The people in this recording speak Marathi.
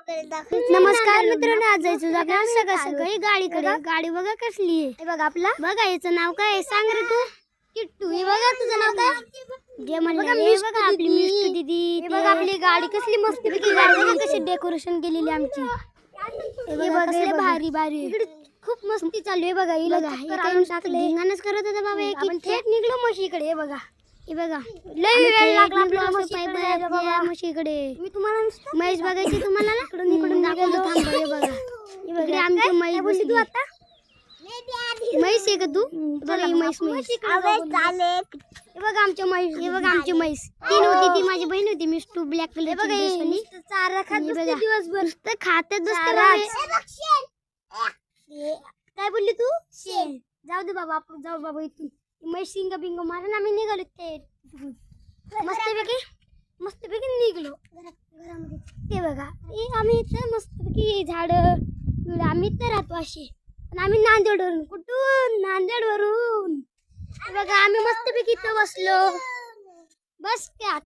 नमस्कार मित्रांनो, आज जायचं आपल्याला सकाळ सकाळी गाडीकडे. गाडी बघा कसली आहे. हे बघा आपला बघा, याचं नाव काय सांग रे तू. किट्टू. हे बघा तुझं नाव काय. जे म्हणलं हे बघा आपली मिष्टू दीदी. हे बघा आपली गाडी कसली मस्त पैकी गाडी बघा कशी डेकोरेशन केलेली आमची. हे बघा कसले भारी भारी खूप मस्ती चालू आहे बघा. हिला धिंगाणच करत होता बाबा. आपण थेट निघलो म्हशीकडे. हे बघा हे बघा लय वेळ लागला म्हशीकडे. मी तुम्हाला म्हैस बघायची तुम्हाला ना. इकडून दाखवतो थांबा. हे बघा इकडे आमची म्हैस बसली. तू आता म्हैस आहे का तू. बघा ही म्हैस म्हैस. हे बघा आमच्या म्हैस. हे बघा आमची म्हैस. तीन होती, ती माझी बहीण होती मिष्टू ब्लॅक कलर. बघा चारा खात दिवसभर खातच बसते. काय बोलली तू. शेण. जाऊ दे बाबा, आपण जाऊ बाबा इथून. म्हैस शिंग बिंग मारून आम्ही निघालो. ते मस्तपैकी निघलो घरामध्ये. ते बघा आम्ही इथं मस्तपैकी झाड आम्ही इथं राहतो असे. पण आम्ही नांदेडवरून. कुठून. नांदेडवरून. बघा आम्ही मस्तपैकी इथं बसलो. बस काय